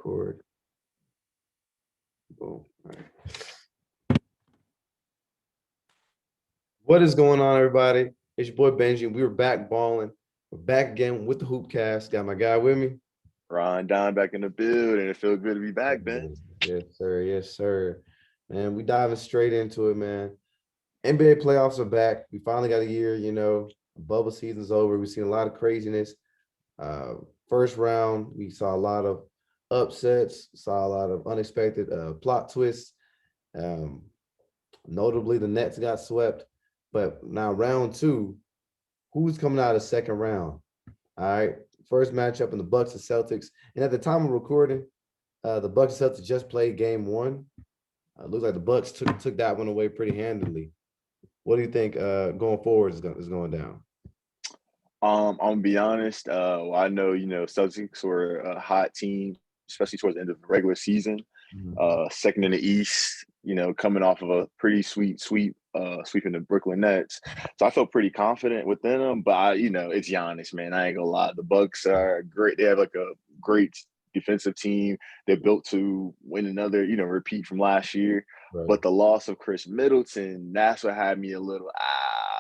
record. Boom. All right. What is going on, everybody? It's your boy Benji. We were back balling. We're back again with the Hoopqast. Got my guy with me. Ron Don back in the building. It feels good to be back, Ben. Yes, sir. Yes, sir. Man, we diving straight into it, man. NBA playoffs are back. We finally got a year, bubble season's over. We've seen a lot of craziness. Uh, First round, we saw a lot of upsets, saw a lot of unexpected plot twists. Um, Notably, the Nets got swept. But now round two, who's coming out of the second round? All right. First matchup in the Bucks and Celtics. And at the time of recording, the Bucks and Celtics just played game one. Looks like the Bucks took that one away pretty handily. What do you think going forward is going down? I'm gonna be honest. I know Celtics were a hot team, especially towards the end of the regular season. Second in the East. Coming off of a pretty sweet sweeping the Brooklyn Nets. So I felt pretty confident within them. But it's Giannis, man. I ain't gonna lie. The Bucks are great. They have like a great defensive team. They're built to win another, repeat from last year. Right. But the loss of Chris Middleton, that's what had me a little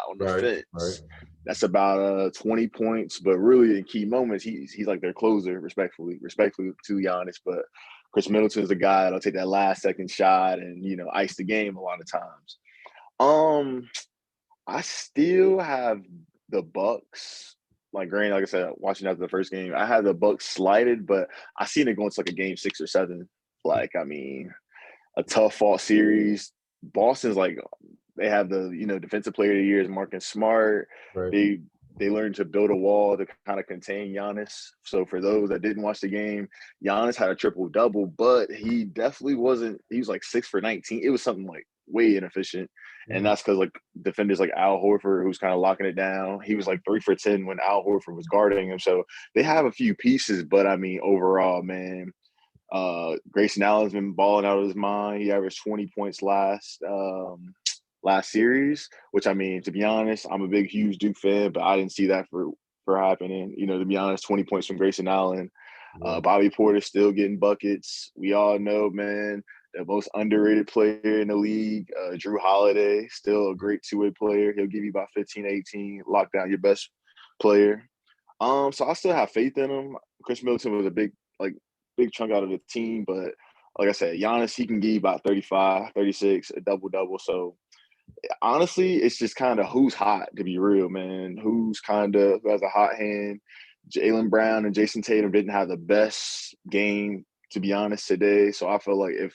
on the Right. fence. That's about 20 points, but really in key moments, he's like their closer, respectfully to Giannis. But Chris Middleton is the guy that'll take that last second shot and ice the game a lot of times. I still have the Bucks. Like I said, watching after the first game, I had the Bucks slighted, but I seen it going to like a game 6 or 7. A tough fought series. Boston's like they have the defensive player of the year is Marcus Smart. Right. They learned to build a wall to kind of contain Giannis. So for those that didn't watch the game, Giannis had a triple double, but he definitely wasn't. He was like 6 for 19. It was something like way inefficient, and that's because like defenders like Al Horford, who's kind of locking it down. He was like 3 for 10 when Al Horford was guarding him. So they have a few pieces, but I mean overall, man. Grayson Allen's been balling out of his mind. He averaged 20 points last series, which I mean, to be honest, I'm a big, huge Duke fan, but I didn't see that for happening. To be honest, 20 points from Grayson Allen. Bobby Porter still getting buckets. We all know, man, the most underrated player in the league, Drew Holiday, still a great two-way player. He'll give you about 15, 18, lock down your best player. So I still have faith in him. Chris Middleton was a big chunk out of the team, but like I said, Giannis, he can give you about 35, 36, a double-double. So honestly, it's just kind of who's hot, to be real, man. Who has a hot hand. Jaylen Brown and Jayson Tatum didn't have the best game, to be honest, today. So I feel like if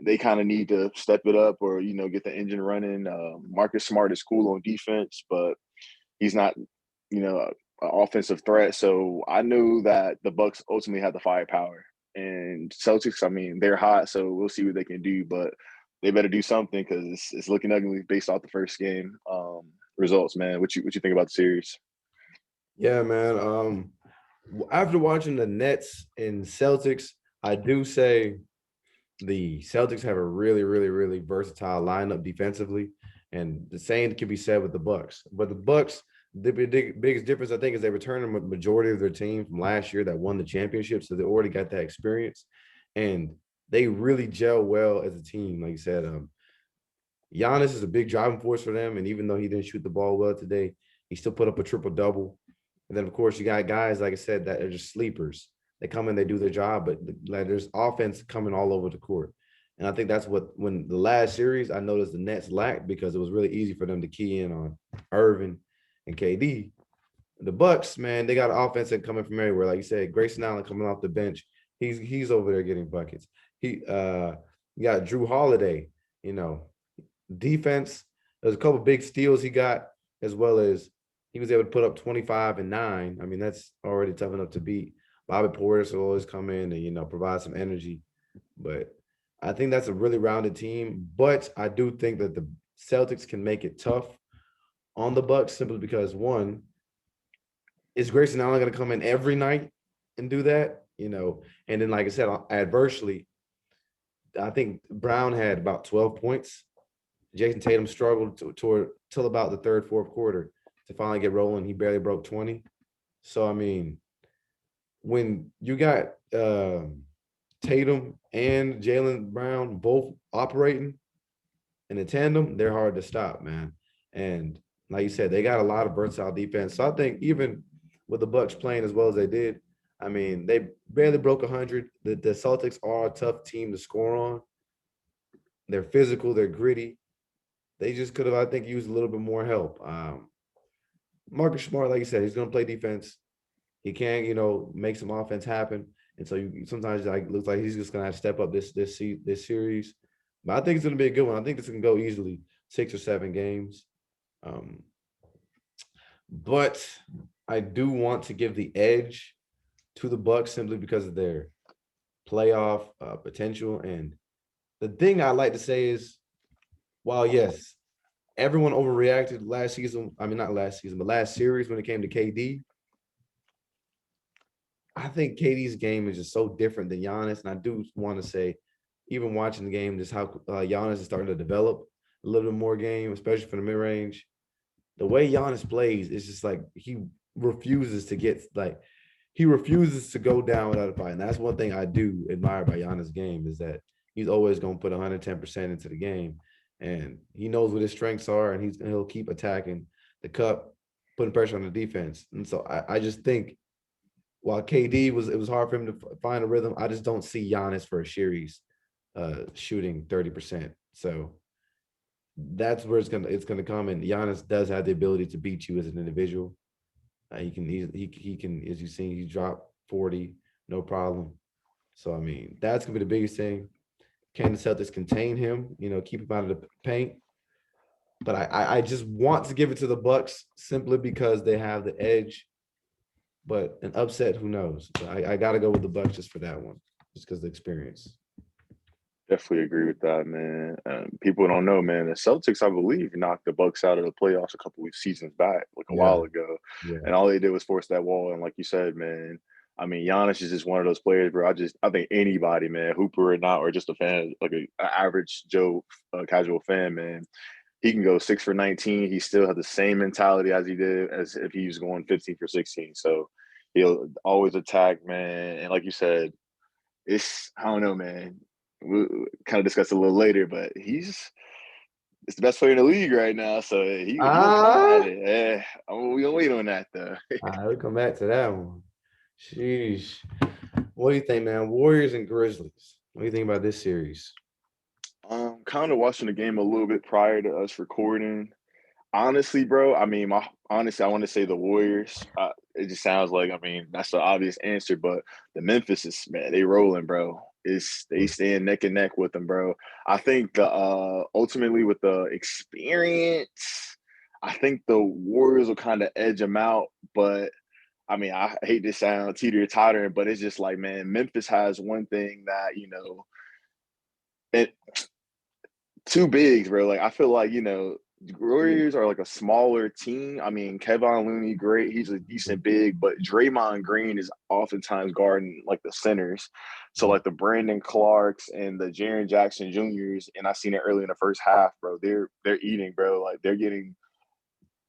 they kind of need to step it up or, get the engine running. Marcus Smart is cool on defense, but he's not, an offensive threat. So I knew that the Bucks ultimately had the firepower. And Celtics, I mean, they're hot, so we'll see what they can do. But they better do something because it's looking ugly based off the first game results, man. What you think about the series? Yeah, man. After watching the Nets and Celtics, I do say the Celtics have a really, really, really versatile lineup defensively, and the same can be said with the Bucks. But the Bucks, the biggest difference I think is they returned a majority of their team from last year that won the championship, so they already got that experience, and they really gel well as a team. Like you said, Giannis is a big driving force for them, and even though he didn't shoot the ball well today, he still put up a triple double. And then of course you got guys like I said that are just sleepers. They come in, they do their job, but like there's offense coming all over the court. And I think that's what when the last series I noticed the Nets lacked because it was really easy for them to key in on Irving and KD. The Bucks, man, they got offense that coming from everywhere. Like you said, Grayson Allen coming off the bench, he's over there getting buckets. You got Drew Holiday, you know, defense. There's a couple big steals he got, as well as he was able to put up 25 and 9. I mean, that's already tough enough to beat. Bobby Portis will always come in and, provide some energy. But I think that's a really rounded team. But I do think that the Celtics can make it tough on the Bucks simply because one, is Grayson Allen going to come in every night and do that? And then like I said, adversely, I think Brown had about 12 points. Jayson Tatum struggled till about the third, fourth quarter to finally get rolling. He barely broke 20. So I mean, when you got Tatum and Jaylen Brown both operating in a tandem, they're hard to stop, man. And like you said, they got a lot of versatile defense. So I think even with the Bucks playing as well as they did, I mean, they barely broke 100. The Celtics are a tough team to score on. They're physical, they're gritty. They just could have, I think, used a little bit more help. Marcus Smart, like you said, he's going to play defense. He can, make some offense happen. And so sometimes like looks like he's just going to have to step up this series. But I think it's going to be a good one. I think this can go easily 6 or 7 games. But I do want to give the edge to the Bucks simply because of their playoff potential. And the thing I like to say is, while yes, everyone overreacted last season. I mean, not last season, but last series when it came to KD. I think KD's game is just so different than Giannis. And I do want to say, even watching the game, just how Giannis is starting to develop a little bit more game, especially for the mid-range. The way Giannis plays is just like he refuses to go down without a fight. And that's one thing I do admire by Giannis' game is that he's always going to put 110% into the game. And he knows what his strengths are, and he'll keep attacking the cup, putting pressure on the defense. And so I just think while KD it was hard for him to find a rhythm, I just don't see Giannis for a series shooting 30%. So that's where it's gonna come. And Giannis does have the ability to beat you as an individual. He can, as you've seen, he dropped 40, no problem. So I mean, that's gonna be the biggest thing. Can the Celtics contain him? Keep him out of the paint. But I just want to give it to the Bucks simply because they have the edge. But an upset, who knows? I got to go with the Bucks just for that one, just because of the experience. Definitely agree with that, man. People don't know, man. The Celtics, I believe, knocked the Bucks out of the playoffs a couple of seasons back, like a while ago. Yeah. And all they did was force that wall. And like you said, man, I mean, Giannis is just one of those players, bro. I think anybody, man, Hooper or not, or just a fan, like an average Joe, casual fan, man, he can go 6 for 19. He still has the same mentality as he did as if he was going 15 for 16. So he'll always attack, man. And like you said, I don't know, man. We'll kind of discuss it a little later, but it's the best player in the league right now. So he will come at it. Yeah, we gonna wait on that though. All right, we'll come back to that one. Sheesh. What do you think, man? Warriors and Grizzlies. What do you think about this series? Kind of watching the game a little bit prior to us recording. Honestly, bro, I mean, I want to say the Warriors. It just sounds like, I mean, that's the obvious answer, but the Memphis is, man, they rolling, bro. They stand neck and neck with them, bro. I think ultimately with the experience, I think the Warriors will kind of edge them out. But I mean, I hate to sound teeter-tottering, but it's just like, man, Memphis has one thing that it two bigs, bro. Like I feel like Warriors are like a smaller team. I mean, Kevon Looney, great. He's a decent big, but Draymond Green is oftentimes guarding like the centers. So like the Brandon Clarks and the Jaren Jackson Juniors, and I seen it early in the first half, bro. They're eating, bro. Like they're getting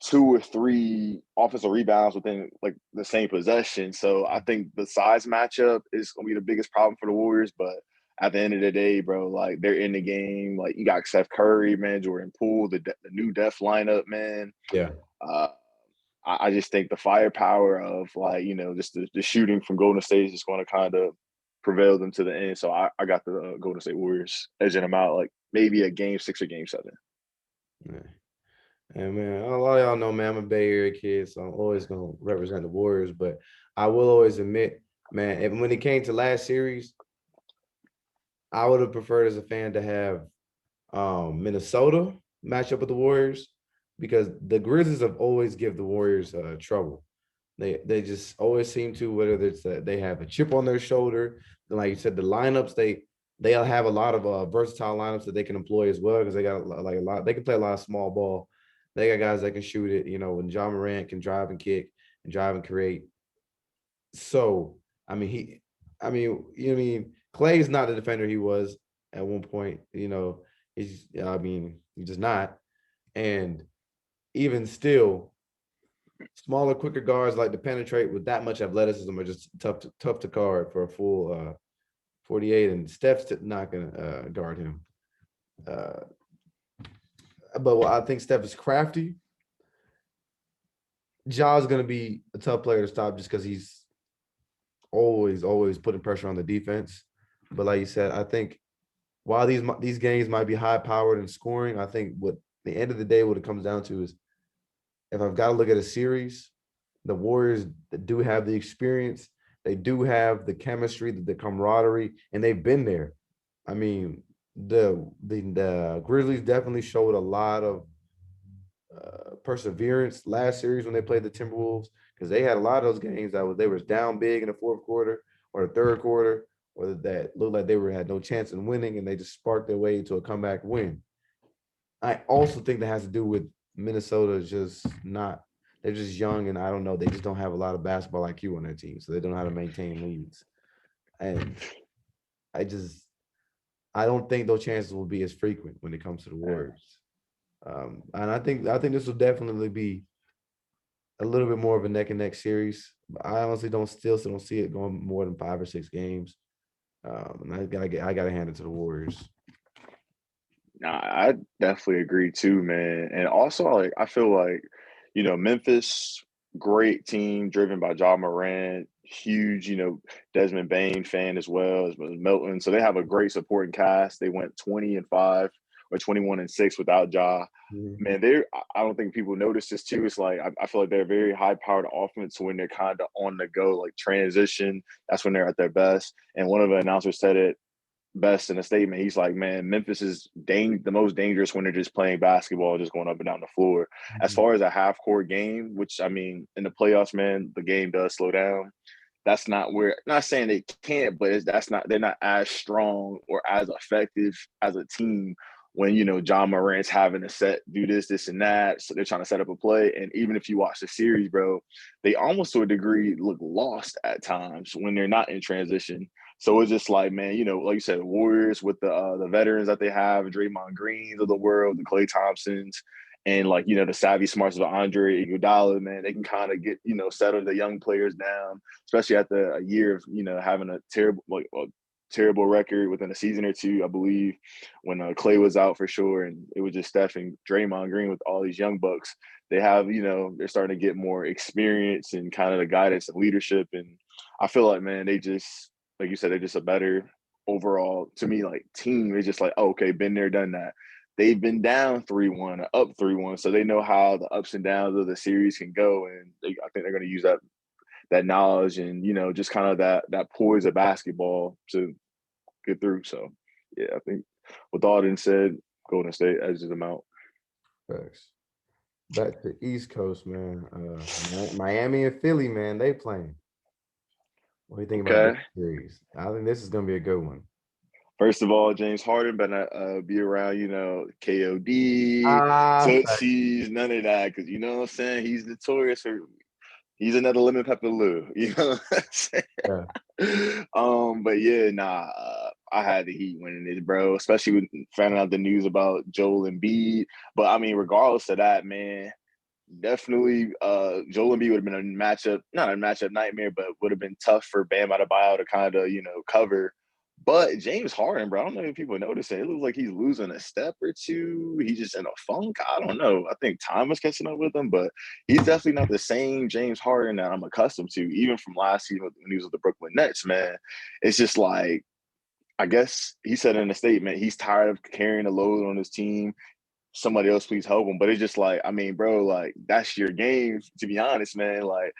2 or 3 offensive rebounds within like the same possession. So I think the size matchup is gonna be the biggest problem for the Warriors, but at the end of the day, bro, like they're in the game. Like you got Steph Curry, man, Jordan Poole, the new Def lineup, man. Yeah. I just think the firepower of like just the shooting from Golden State is just going to kind of prevail them to the end. So I got the Golden State Warriors edging them out, like maybe a game 6 or game 7. Yeah. And man, a lot of y'all know, man, I'm a Bay Area kid, so I'm always gonna represent the Warriors. But I will always admit, man, and when it came to last series, I would have preferred as a fan to have Minnesota match up with the Warriors because the Grizzlies have always give the Warriors trouble. They just always seem to, whether it's that they have a chip on their shoulder, and like you said, the lineups they'll have a lot of versatile lineups that they can employ as well because they got like a lot. They can play a lot of small ball. They got guys that can shoot it. When Ja Morant can drive and kick and drive and create. So I mean, Clay is not the defender he was at one point. He's just not. And even still, smaller, quicker guards like to penetrate with that much athleticism are just tough to guard for a 48, and Steph's not going to guard him. But I think Steph is crafty. Ja's going to be a tough player to stop just because he's always putting pressure on the defense. But like you said, I think while these games might be high-powered in scoring, I think what the end of the day, what it comes down to is if I've got to look at a series, the Warriors do have the experience. They do have the chemistry, the camaraderie, and they've been there. I mean, the Grizzlies definitely showed a lot of perseverance last series when they played the Timberwolves, because they had a lot of those games they were down big in the fourth quarter or the third quarter, or that looked like they had no chance in winning, and they just sparked their way to a comeback win. I also think that has to do with Minnesota they're just young, and I don't know, they just don't have a lot of basketball IQ on their team, so they don't know how to maintain leads. And I don't think those chances will be as frequent when it comes to the Warriors. And I think this will definitely be a little bit more of a neck and neck series. But I honestly still don't see it going more than 5 or 6 games. And I gotta hand it to the Warriors. Nah, I definitely agree too, man. And also, like, I feel like, Memphis, great team driven by Ja Morant, huge, Desmond Bain fan as well as Milton. So they have a great supporting cast. They went 20-5 or 21-6 without Ja. Mm-hmm. Man, I don't think people notice this too. It's like I feel like they're very high-powered offense when they're kind of on the go, like transition. That's when they're at their best. And one of the announcers said it best in a statement. He's like, man, Memphis is the most dangerous when they're just playing basketball, just going up and down the floor. As far as a half-court game, which, I mean, in the playoffs, man, the game does slow down. That's not where – not saying they can't, but they're not as strong or as effective as a team when, Ja Morant's having to do this, and that. So they're trying to set up a play. And even if you watch the series, bro, they almost to a degree look lost at times when they're not in transition. So it's just like, man, like you said, the Warriors with the veterans that they have, Draymond Greens of the world, the Klay Thompsons, and like, the savvy smarts of Andre Iguodala, man, they can kind of get, settle the young players down, especially after a year of, having a terrible record within a season or two, I believe, when Klay was out for sure. And it was just Steph and Draymond Green with all these young bucks. They have, they're starting to get more experience and kind of the guidance and leadership. And I feel like, man, they just, like you said, they're just a better overall, to me, like team. It's just like, oh, okay, been there, done that. They've been down 3-1 or up 3-1, so they know how the ups and downs of the series can go. And I think they're going to use that knowledge and, just kind of that poise of basketball to get through. So, yeah, I think with all that said, Golden State edges them out. Thanks. Back to East Coast, man. Miami and Philly, man, they playing. What do you think about this series? I think this is going to be a good one. First of all, James Harden better be around, KOD, Tootsies, none of that. Because, you know what I'm saying? He's notorious for – he's another lemon pepper Lou. You know what I'm saying? Yeah. But, yeah, I had the Heat winning this, bro, especially when finding out the news about Joel Embiid. But, I mean, regardless of that, man, definitely Joel Embiid would have been not a matchup nightmare, but would have been tough for Bam Adebayo to kind of, cover. But James Harden, bro, I don't know if people notice it. It looks like he's losing a step or two. He's just in a funk. I don't know. I think time is catching up with him, but he's definitely not the same James Harden that I'm accustomed to, even from last season when he was with the Brooklyn Nets, man. It's just like, I guess he said in a statement, he's tired of carrying the load on his team. Somebody else please help him. But it's just like, I mean, bro, like, that's your game, to be honest, man. Like,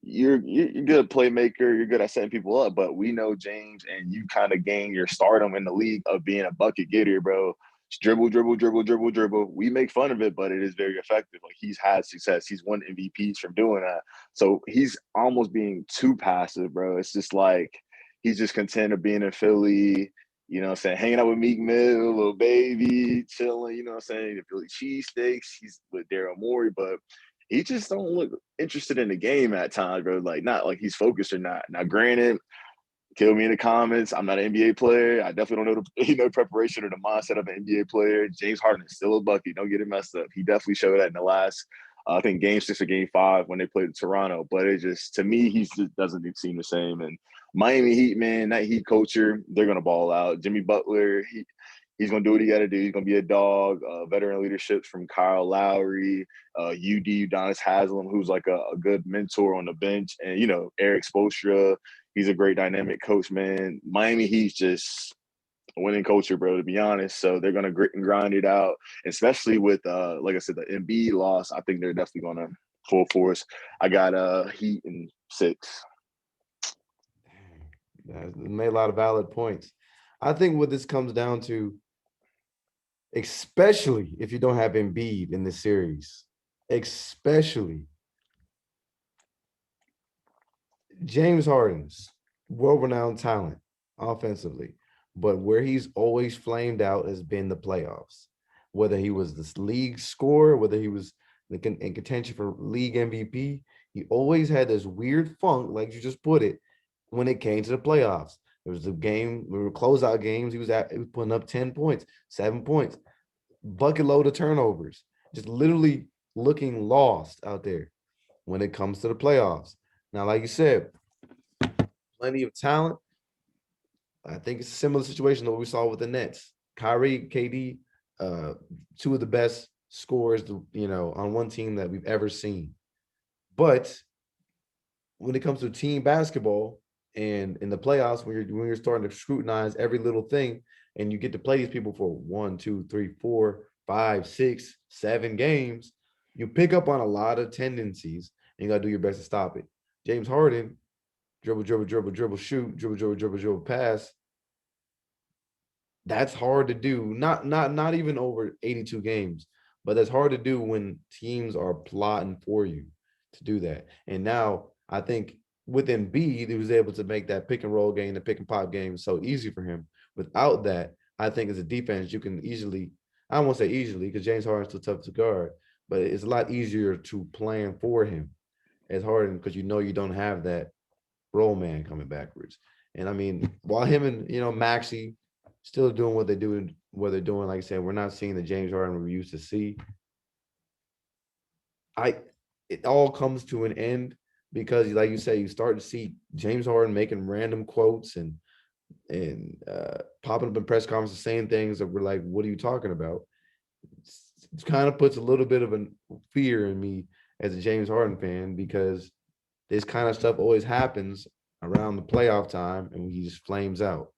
you're good playmaker, you're good at setting people up, but we know James, and you kind of gain your stardom in the league of being a bucket getter, bro. Just dribble, dribble, dribble, dribble, dribble. We make fun of it, but it is very effective. Like, he's had success. He's won MVPs from doing that. So he's almost being too passive, bro. It's just like he's just content of being in Philly, you know what I'm saying, hanging out with Meek Mill, little baby, chilling, you know what I'm saying, the Philly cheesesteaks. He's with Daryl Morey, but he just don't look interested in the game at times, bro. Like, not like he's focused or not. Now, granted, kill me in the comments. I'm not an NBA player. I definitely don't know the preparation or the mindset of an NBA player. James Harden is still a bucket. Don't get it messed up. He definitely showed that in the last, I think, Game 6 or Game 5 when they played Toronto. But it just, to me, he just doesn't seem the same. And Miami Heat, man, that Heat culture, they're gonna ball out. Jimmy Butler, he's gonna do what he got to do. He's gonna be a dog. Veteran leadership from Kyle Lowry, UD Udonis Haslam, who's like a good mentor on the bench, and Eric Spoelstra. He's a great dynamic coach, man. Miami Heat's just a winning culture, bro. To be honest, so they're gonna grit and grind it out, especially with like I said, the Embiid loss. I think they're definitely gonna full force. I got Heat in 6. Made a lot of valid points. I think what this comes down to, especially if you don't have Embiid in this series, especially James Harden's world-renowned talent offensively, but where he's always flamed out has been the playoffs. Whether he was this league scorer, whether he was in contention for league MVP, he always had this weird funk, like you just put it, when it came to the playoffs. There was a game, we were closeout games. He was putting up 10 points, 7 points, bucket load of turnovers, just literally looking lost out there when it comes to the playoffs. Now, like you said, plenty of talent. I think it's a similar situation to what we saw with the Nets. Kyrie, KD, two of the best scorers, on one team that we've ever seen. But when it comes to team basketball and in the playoffs, when you're starting to scrutinize every little thing, and you get to play these people for 1, 2, 3, 4, 5, 6, 7 games, you pick up on a lot of tendencies, and you got to do your best to stop it. James Harden, dribble, dribble, dribble, dribble, shoot, dribble, dribble, dribble, dribble, pass. That's hard to do. Not even over 82 games, but that's hard to do when teams are plotting for you to do that. And now I think with Embiid, he was able to make that pick and roll game, the pick and pop game so easy for him. Without that, I think as a defense, you can easily, I won't say easily because James Harden's too tough to guard, but it's a lot easier to plan for him as Harden because you don't have that roll man coming backwards. And I mean, while him and Maxey still doing what they're doing, like I said, we're not seeing the James Harden we used to see. It all comes to an end because, like you say, you start to see James Harden making random quotes and popping up in press conferences saying things that we're like, what are you talking about? It kind of puts a little bit of a fear in me as a James Harden fan because this kind of stuff always happens around the playoff time and he just flames out.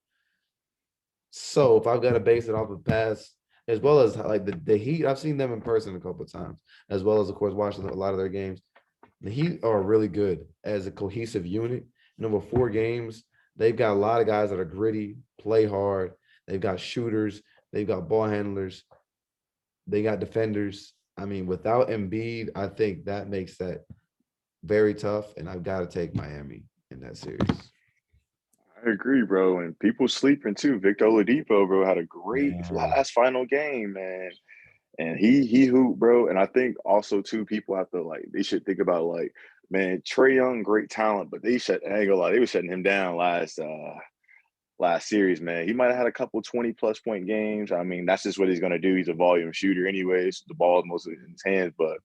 So if I've got to base it off of past, as well as like the Heat, I've seen them in person a couple of times, as well as of course watching a lot of their games. The Heat are really good as a cohesive unit. In over 4 games, they've got a lot of guys that are gritty, play hard. They've got shooters. They've got ball handlers. They got defenders. I mean, without Embiid, I think that makes that very tough. And I've got to take Miami in that series. I agree, bro. And people sleeping too. Victor Oladipo, bro, had a great last final game, man. And he hooped, bro. And I think also too, people have to they should think about man, Trae Young, great talent, but I ain't gonna lie, they were shutting him down last series, man. He might have had a couple 20+ point games. I mean, that's just what he's gonna do. He's a volume shooter anyways. The ball is mostly in his hands, but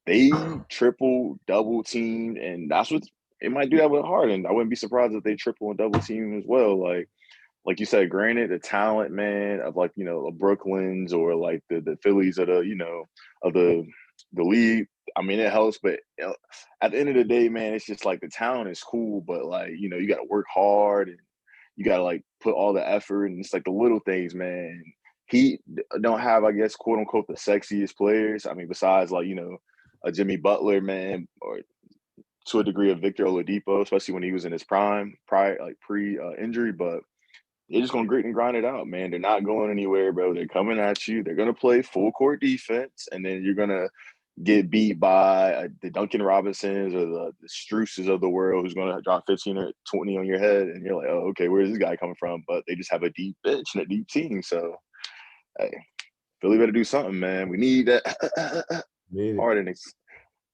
they triple, double teamed, and that's what it might do that with Harden. I wouldn't be surprised if they triple and double team as well. Like you said, granted, the talent, man, of the Brooklyns or the Phillies of the league. I mean, it helps, but at the end of the day, man, it's just the talent is cool, but you got to work hard and you got to put all the effort, and it's the little things, man. He don't have, I guess, quote unquote, the sexiest players. I mean, besides a Jimmy Butler, man, or to a degree of Victor Oladipo, especially when he was in his prime, pre-injury, but they're just gonna grit and grind it out, man. They're not going anywhere, bro. They're coming at you. They're gonna play full court defense, and then you're gonna get beat by the Duncan Robinsons or the Struces of the world, who's gonna drop 15 or 20 on your head, and you're like, oh, okay, where's this guy coming from? But they just have a deep bench and a deep team, so hey, Philly better do something, man. We need that Harden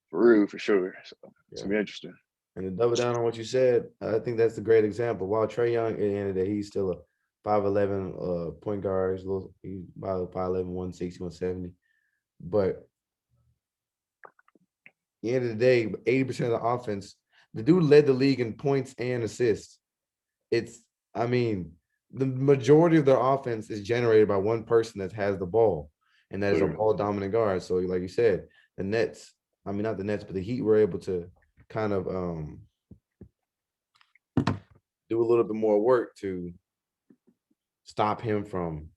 for real, for sure. So it's gonna be interesting. And to double down on what you said, I think that's a great example. While Trae Young, at the end of the day, he's still a 5'11" point guard. He's about 5'11", 160, 170. But at the end of the day, 80% of the offense, the dude led the league in points and assists. I mean, the majority of their offense is generated by one person that has the ball, and that is a Literally. ball dominant guard. So, like you said, the Nets, I mean, not the Nets, but the Heat were able to kind of do a little bit more work to stop him from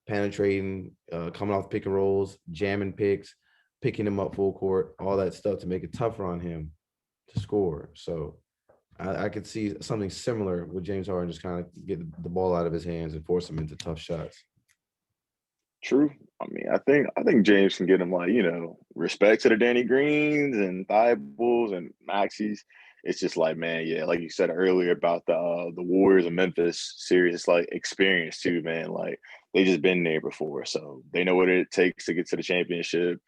penetrating, coming off pick and rolls, jamming picks, picking him up full court, all that stuff to make it tougher on him to score. So I could see something similar with James Harden, just kind of get the ball out of his hands and force him into tough shots. True. I mean, I think James can get him like, respect to the Danny Greens and Thibaults and Maxis. It's just like, man, yeah, like you said earlier about the Warriors and Memphis series, it's like experience too, man. Like they just been there before, so they know what it takes to get to the championship.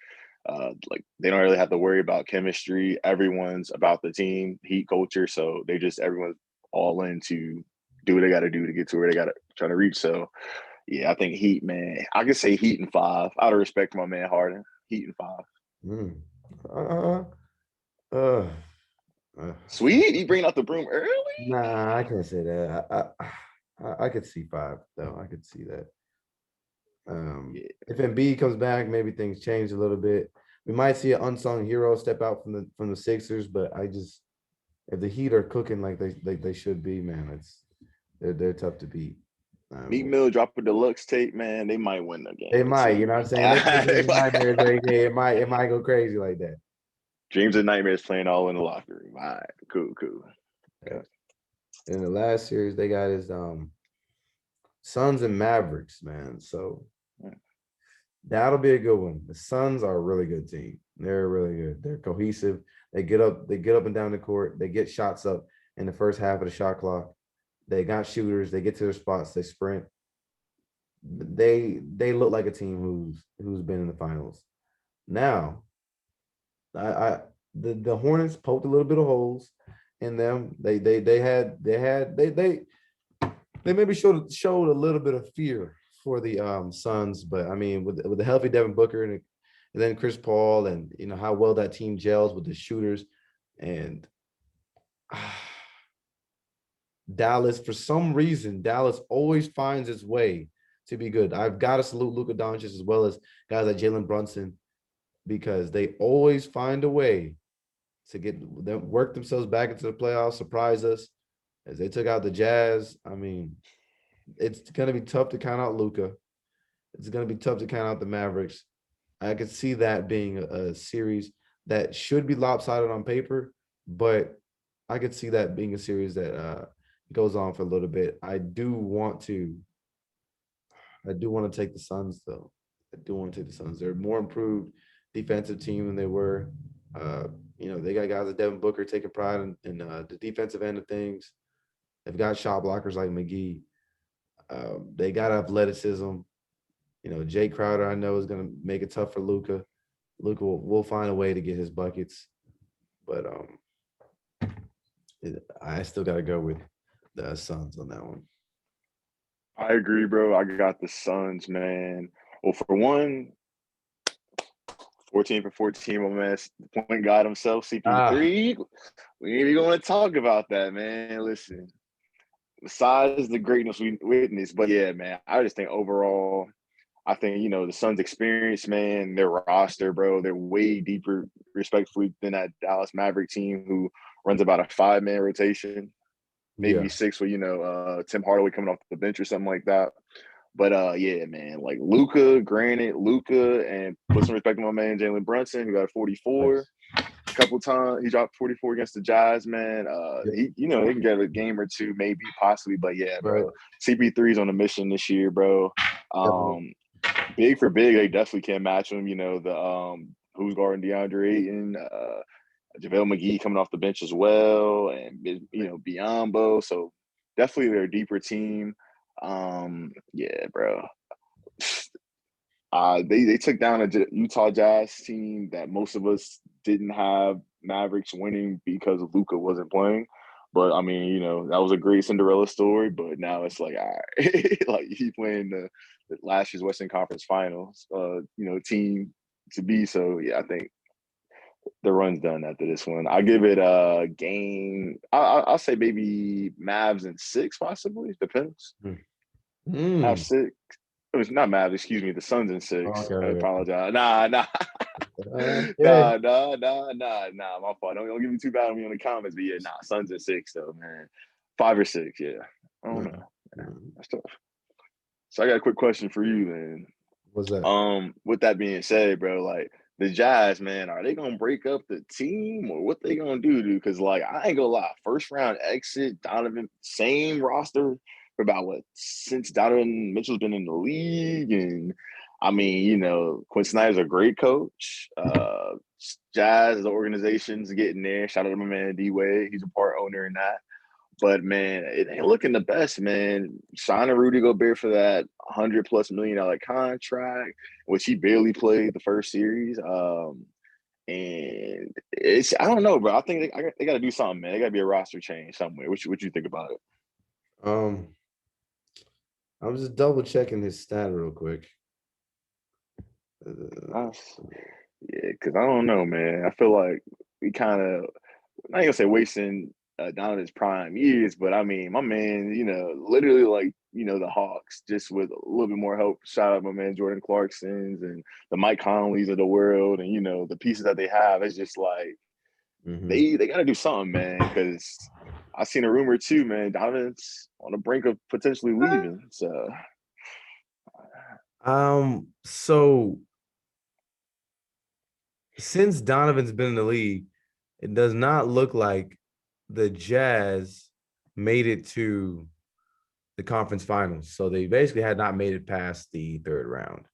Like they don't really have to worry about chemistry. Everyone's about the team, Heat culture, so everyone's all in to do what they got to do to get to where they got to try to reach. So yeah, I think Heat, man. I could say Heat in 5. Out of respect for my man Harden, Heat in 5. Mm. Uh, uh, uh, Sweet, he bringing out the broom early. nah, I can't say that. I could see 5 though. I could see that. Yeah, If Embiid comes back, maybe things change a little bit. We might see an unsung hero step out from the Sixers, but if the Heat are cooking like they should be, man, they're tough to beat. Meat Mill drop a deluxe tape, man. They might win the game They or might, you two. know what I'm saying? They play dreams and nightmares every day. It might go crazy like that. Dreams and nightmares playing all in the locker room. All right, cool. Yeah. In the last series, they got his Suns and Mavericks, man. So that'll be a good one. The Suns are a really good team. They're really good. They're cohesive. They get up and down the court. They get shots up in the first half of the shot clock. They got shooters. They get to their spots. They sprint. They look like a team who's been in the finals. Now, I the Hornets poked a little bit of holes in them. They maybe showed a little bit of fear for the Suns, but I mean with the healthy Devin Booker and then Chris Paul and how well that team gels with the shooters and Dallas, for some reason, Dallas always finds its way to be good. I've got to salute Luka Doncic as well as guys like Jalen Brunson because they always find a way to get them work themselves back into the playoffs, surprise us as they took out the Jazz. I mean, it's going to be tough to count out Luka. It's going to be tough to count out the Mavericks. I could see that being a series that should be lopsided on paper, but I could see that being a series that goes on for a little bit. I do want to take the Suns though. I do want to take the Suns. They're a more improved defensive team than they were. They got guys like Devin Booker taking pride in the defensive end of things. They've got shot blockers like McGee. They got athleticism. Jay Crowder, I know, is going to make it tough for Luka. Luka will find a way to get his buckets, but I still got to go with the Suns on that one. I agree, bro. I got the Suns, man. Well, for one, 14 for 14, my man, the point guard himself, CP3. We ain't even going to talk about that, man. Listen, besides the greatness we witnessed, but yeah, man, I just think overall, I think, the Suns' experience, man, their roster, bro, they're way deeper, respectfully, than that Dallas Maverick team who runs about a 5-man rotation, maybe Yeah. 6 with, Tim Hardaway coming off the bench or something like that. But yeah, man, like Luka, and put some respect on my man Jalen Brunson, who got 44 a couple times. He dropped 44 against the Jazz, man. He can get a game or two, maybe, possibly, but yeah, bro. CP3's on a mission this year, bro. Big for big, they definitely can't match him. Who's guarding DeAndre Ayton, JaVale McGee coming off the bench as well, and Biyombo. So definitely they're a deeper team. Yeah, bro. They took down a Utah Jazz team that most of us didn't have Mavericks winning because Luka wasn't playing. But I mean, that was a great Cinderella story. But now it's like, all right, like he playing the last year's Western Conference Finals, team to be. So yeah, I think The run's done after this one. I'll give it a game. I'll say maybe Mavs in 6, possibly. Depends. Mavs Mm. 6. It was not Mavs, excuse me. The Suns in Oh, 6. okay, I okay. apologize. Nah. Okay. Nah. My fault. Don't give me too bad on me on the comments, but yeah, nah. Suns in 6 though, man. 5 or 6, yeah. I don't Mm, know. Yeah, mm. that's tough. So I got a quick question for you, then. What's that? With that being said, bro, like the Jazz, man, are they gonna break up the team or what they gonna do, dude? Because like I ain't gonna lie, first round exit, Donovan, same roster for about what since Donovan Mitchell's been in the league, and I mean, Quinn Snyder's a great coach. Jazz, the organization's getting there. Shout out to my man D Wade, he's a part owner in that. But man, it ain't looking the best, man. Signing Rudy Gobert for that $100+ million contract, which he barely played the first series. And it's I don't know, bro. I think they got to do something, man. They got to be a roster change somewhere. What you think about it? Um, I'm just double checking his stat real quick. Us, yeah, because I don't know, man. I feel like we kind of I ain't gonna say wasting Donovan's prime years, but I mean, my man, literally like the Hawks, just with a little bit more help. Shout out my man Jordan Clarkson's and the Mike Conleys of the world, and the pieces that they have. It's just like Mhm. they got to do something, man. Because I seen a rumor too, man. Donovan's on the brink of potentially leaving. So So since Donovan's been in the league, it does not look like the Jazz made it to the conference finals. So they basically had not made it past the third round.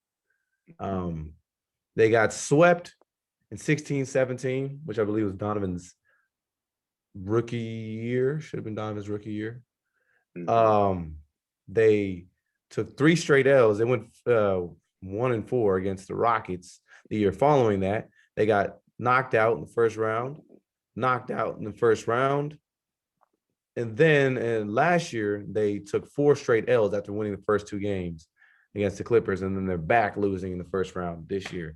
Um, they got swept in 16-17, which I believe was Donovan's rookie year. Should have been Donovan's rookie year. mm-hmm. Um, they took 3 straight L's. They went 1-4 against the Rockets the year following that. They got knocked out in the first round, and then last year they took 4 straight L's after winning the first 2 games against the Clippers, and then they're back losing in the first round this year.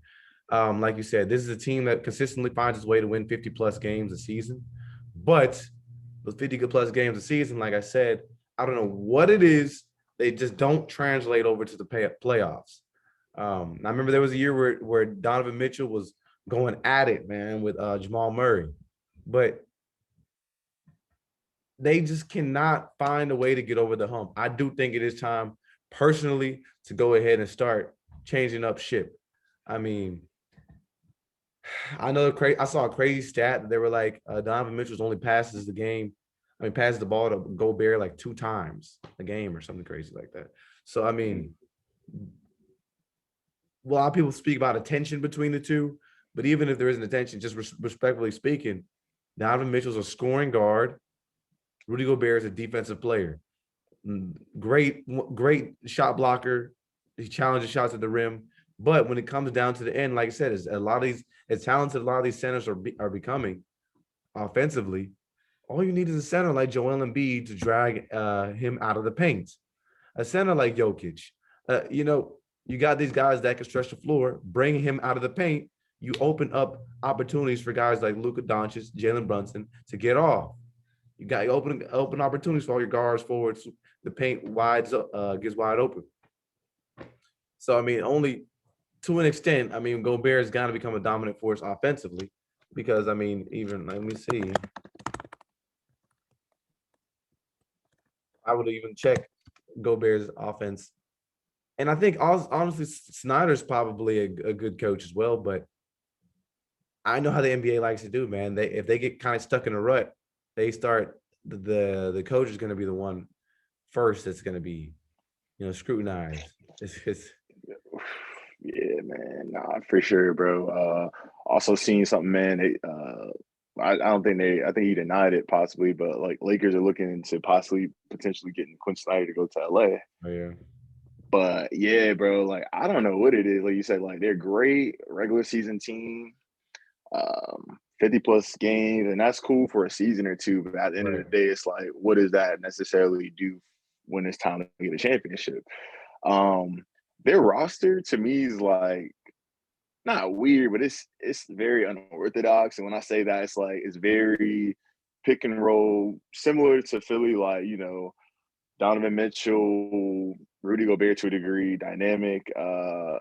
Like you said, this is a team that consistently finds its way to win 50+ games a season, but those 50+ games a season, like I said, I don't know what it is. They just don't translate over to the playoffs. I remember there was a year where Donovan Mitchell was going at it, man, with Jamal Murray, but they just cannot find a way to get over the hump. I do think it is time, personally, to go ahead and start changing up ship. I mean, I saw a crazy stat that they were like Donovan Mitchell's only passes the ball to Gobert like 2 times a game or something crazy like that. So I mean, a lot of people speak about attention between the two, but even if there isn't attention, just respectfully speaking, Donovan Mitchell's a scoring guard. Rudy Gobert is a defensive player. Great shot blocker. He challenges shots at the rim. But when it comes down to the end, like I said, is a lot of these as talented a lot of these centers are becoming offensively. All you need is a center like Joel Embiid to drag him out of the paint. A center like Jokic. You got these guys that can stretch the floor, bring him out of the paint. You open up opportunities for guys like Luka Doncic, Jalen Brunson to get off. You got open opportunities for all your guards, forwards. The paint gets wide open. So I mean, only to an extent. I mean, Gobert has got to become a dominant force offensively, because I mean, even let me see. I would even check Gobert's offense, and I think honestly, Snyder's probably a good coach as well. But I know how the NBA likes to do, man. If they get kind of stuck in a rut, they start the coach is going to be the one first that's going to be scrutinized. It's Yeah, man. Nah, for sure, bro. Also seeing something, man. I don't think I think he denied it possibly, but like Lakers are looking into possibly potentially getting Quinn Snyder to go to LA. oh, yeah. But yeah, bro, like I don't know what it is. Like you said, like they're great regular season team, 50+ games, and that's cool for a season or two. But at the end of Right. the day, it's like, what does that necessarily do when it's time to get a championship? Um, their roster to me is like not weird, but it's very unorthodox. And when I say that, it's like it's very pick and roll, similar to Philly, like, Donovan Mitchell, Rudy Gobert to a degree, dynamic. And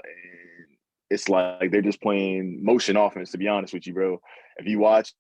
it's like they're just playing motion offense, to be honest with you, bro. If you watch